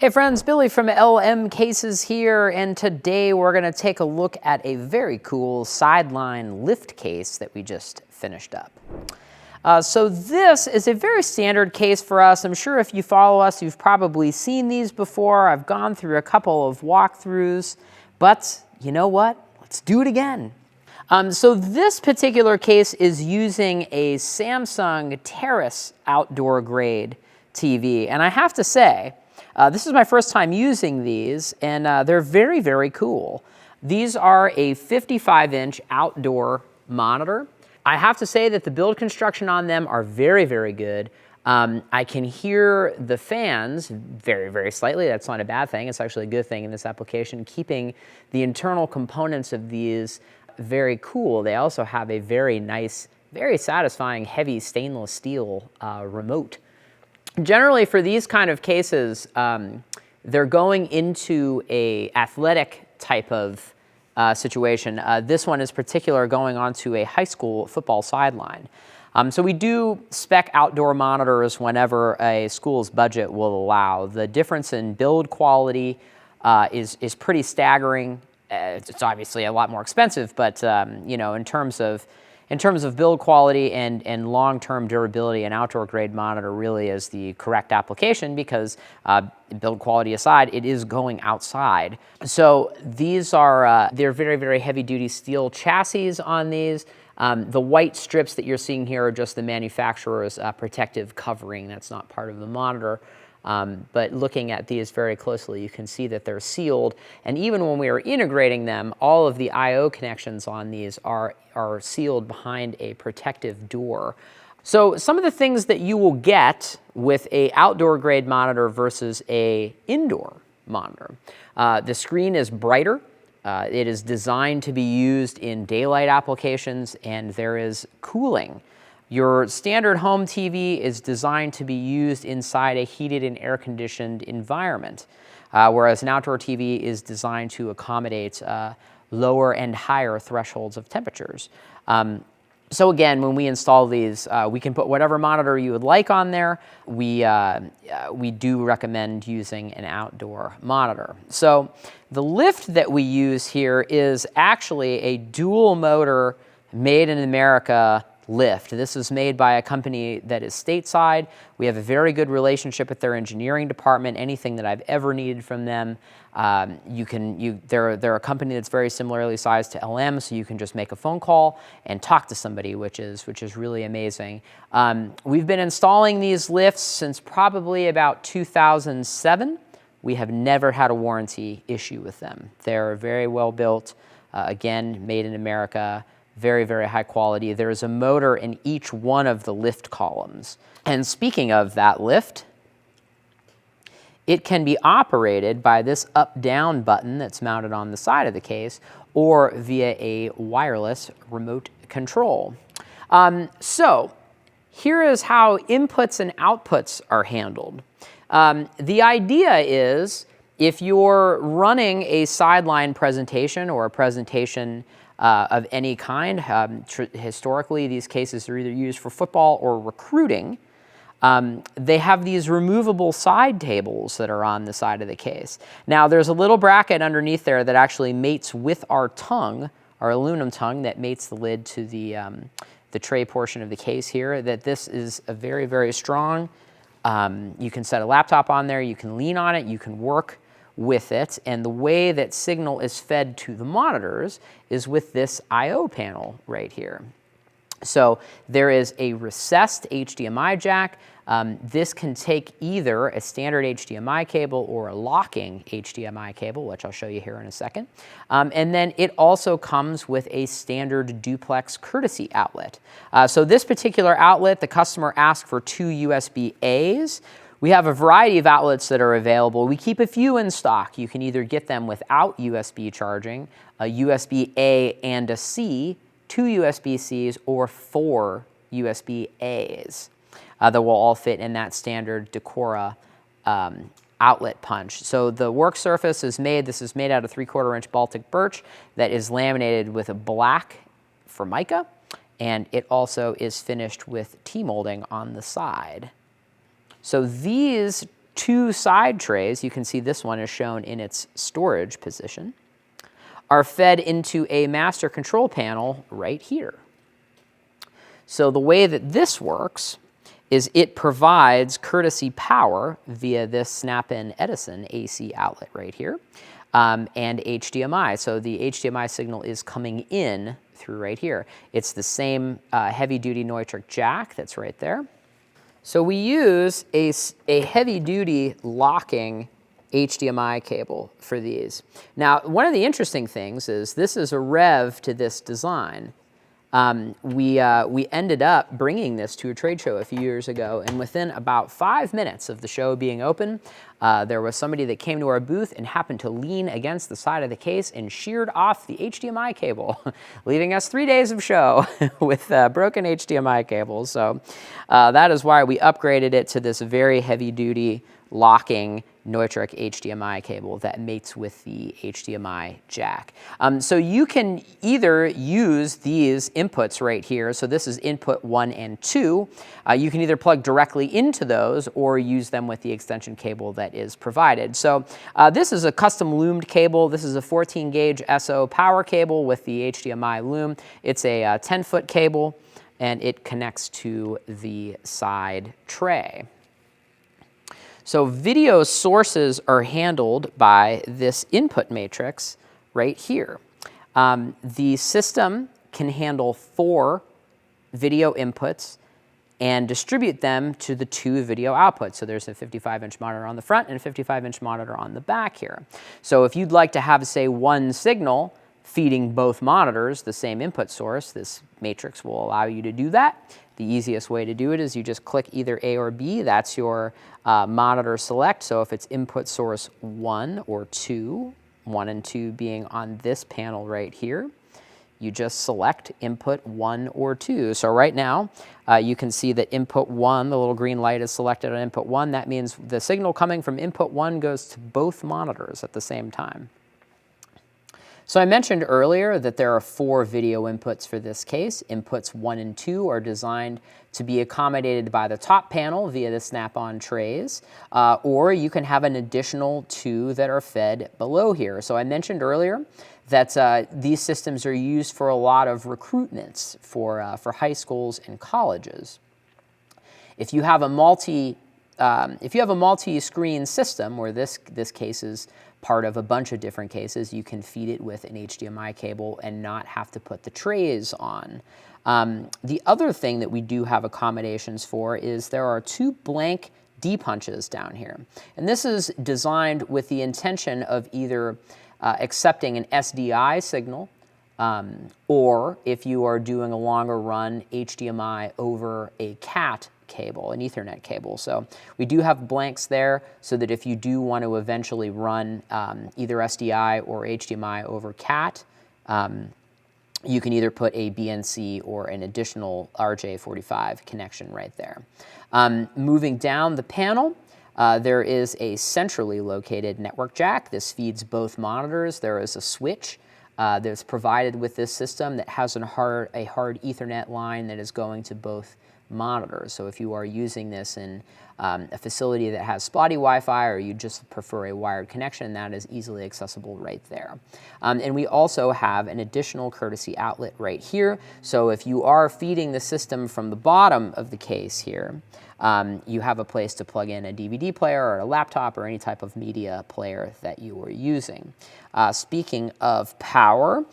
Hey friends, Billy from LM Cases here, and today we're going to take a look at a very cool Sideline lift case that we just finished up. So this is a very standard case for us. I'm sure if you follow us, you've probably seen these before. I've gone through a couple of walkthroughs, but you know what? Let's do it again. So this particular case is using a Samsung Terrace outdoor grade TV, and I have to say, this is my first time using these, and they're very, very cool. These are a 55-inch outdoor monitor. I have to say that the build construction on them are very, very good. I can hear the fans very, very slightly. That's not a bad thing. It's actually a good thing in this application, keeping the internal components of these very cool. They also have a very nice, very satisfying heavy stainless steel remote. Generally, for these kind of cases, they're going into a athletic type of situation. This one is particular going onto a high school football sideline. So we do spec outdoor monitors whenever a school's budget will allow. The difference in build quality is pretty staggering. It's obviously a lot more expensive, but you know, in terms of build quality and long-term durability, an outdoor grade monitor really is the correct application because build quality aside, it is going outside. So these are, they're very, very heavy duty steel chassis on these. The white strips that you're seeing here are just the manufacturer's protective covering. That's not part of the monitor. But looking at these very closely, you can see that they're sealed. And even when we are integrating them, all of the I/O connections on these are sealed behind a protective door. So some of the things that you will get with a outdoor grade monitor versus a indoor monitor. The screen is brighter. It is designed to be used in daylight applications, and there is cooling. Your standard home TV is designed to be used inside a heated and air-conditioned environment, whereas an outdoor TV is designed to accommodate lower and higher thresholds of temperatures. So again, when we install these, we can put whatever monitor you would like on there. We do recommend using an outdoor monitor. So the lift that we use here is actually a dual motor made in America lift. This is made by a company that is stateside. We have a very good relationship with their engineering department. Anything that I've ever needed from them, they're a company that's very similarly sized to LM, so you can just make a phone call and talk to somebody, which is really amazing. We've been installing these lifts since probably about 2007. We have never had a warranty issue with them. They're very well built, again, made in America. Very, very high quality. There is a motor in each one of the lift columns. And speaking of that lift, it can be operated by this up-down button that's mounted on the side of the case or via a wireless remote control. So here is how inputs and outputs are handled. The idea is if you're running a Sideline presentation or a presentation of any kind. Historically, these cases are either used for football or recruiting. They have these removable side tables that are on the side of the case. Now, there's a little bracket underneath there that actually mates with our tongue, our aluminum tongue that mates the lid to the tray portion of the case here, that this is a very, very strong. You can set a laptop on there, you can lean on it, you can work with it, and the way that signal is fed to the monitors is with this I/O panel right here. So there is a recessed HDMI jack. This can take either a standard HDMI cable or a locking HDMI cable, which I'll show you here in a second. And then it also comes with a standard duplex courtesy outlet. So this particular outlet, the customer asked for 2 USB-As. We have a variety of outlets that are available. We keep a few in stock. You can either get them without USB charging, a USB-A and a C, 2 USB-Cs, or 4 USB-As that will all fit in that standard Decora outlet punch. So the work surface is made, this is made out of 3/4 inch Baltic birch that is laminated with a black Formica, and it also is finished with T-molding on the side. So these two side trays, you can see this one is shown in its storage position, are fed into a master control panel right here. So the way that this works is it provides courtesy power via this snap-in Edison AC outlet right here, and HDMI. So the HDMI signal is coming in through right here. It's the same heavy-duty Neutrik jack that's right there. So we use a heavy-duty locking HDMI cable for these. Now, one of the interesting things is this is a rev to this design. We ended up bringing this to a trade show a few years ago, and within about 5 minutes of the show being open, there was somebody that came to our booth and happened to lean against the side of the case and sheared off the HDMI cable, leaving us 3 days of show with broken HDMI cables. So that is why we upgraded it to this very heavy-duty locking Neutrik HDMI cable that mates with the HDMI jack. So you can either use these inputs right here. So this is input 1 and 2. You can either plug directly into those or use them with the extension cable that is provided. So this is a custom loomed cable. This is a 14 gauge SO power cable with the HDMI loom. It's a 10-foot cable, and it connects to the side tray. So video sources are handled by this input matrix right here. The system can handle 4 video inputs and distribute them to the 2 video outputs. So there's a 55-inch monitor on the front and a 55-inch monitor on the back here. So if you'd like to have, say, one signal feeding both monitors the same input source, this matrix will allow you to do that. The easiest way to do it is you just click either A or B. That's your monitor select. So if it's input source 1 or 2, 1 and 2 being on this panel right here, you just select input 1 or 2. So right now, you can see that input 1, the little green light is selected on input 1. That means the signal coming from input 1 goes to both monitors at the same time. So I mentioned earlier that there are 4 video inputs for this case. Inputs 1 and 2 are designed to be accommodated by the top panel via the snap-on trays, or you can have an additional 2 that are fed below here. So I mentioned earlier that these systems are used for a lot of recruitments for high schools and colleges. If you have a multi-screen system, where this case is part of a bunch of different cases, you can feed it with an HDMI cable and not have to put the trays on. The other thing that we do have accommodations for is there are 2 blank D-punches down here. And this is designed with the intention of either accepting an SDI signal, or if you are doing a longer run, HDMI over a CAT cable, an Ethernet cable. So we do have blanks there so that if you do want to eventually run either SDI or HDMI over CAT, you can either put a BNC or an additional RJ45 connection right there. Moving down the panel, there is a centrally located network jack. This feeds both monitors. There is a switch that's provided with this system that has a hard Ethernet line that is going to both monitors. So if you are using this in a facility that has spotty Wi-Fi, or you just prefer a wired connection, that is easily accessible right there. And we also have an additional courtesy outlet right here. So if you are feeding the system from the bottom of the case here, you have a place to plug in a DVD player or a laptop or any type of media player that you are using. Speaking of power,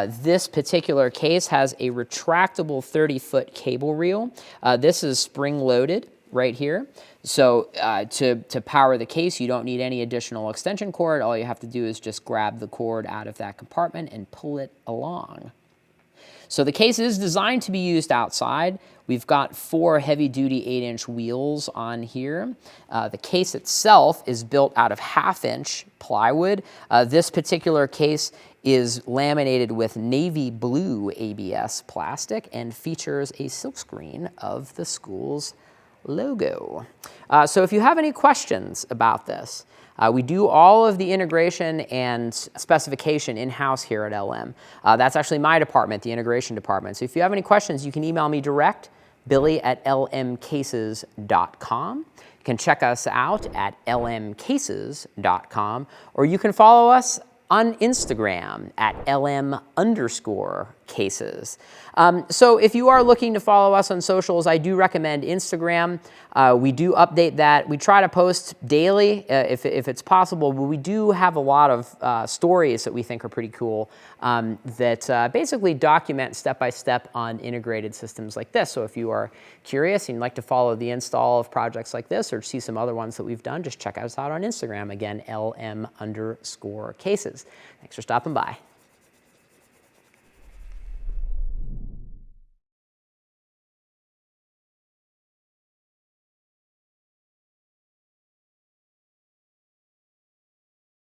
this particular case has a retractable 30-foot cable reel. This is spring-loaded right here. So to power the case, you don't need any additional extension cord. All you have to do is just grab the cord out of that compartment and pull it along. So the case is designed to be used outside. We've got 4 heavy-duty 8-inch wheels on here. The case itself is built out of 1/2-inch plywood. This particular case is laminated with navy blue ABS plastic and features a silkscreen of the school's logo. So if you have any questions about this, we do all of the integration and specification in-house here at LM. That's actually my department, the integration department. So if you have any questions, you can email me direct, billy@lmcases.com. You can check us out at lmcases.com, or you can follow us on Instagram at @LM_cases. So if you are looking to follow us on socials, I do recommend Instagram. We do update that. We try to post daily if it's possible, but we do have a lot of stories that we think are pretty cool that basically document step-by-step on integrated systems like this. So if you are curious and you'd like to follow the install of projects like this or see some other ones that we've done, just check us out on Instagram. Again, LM_cases. Thanks for stopping by.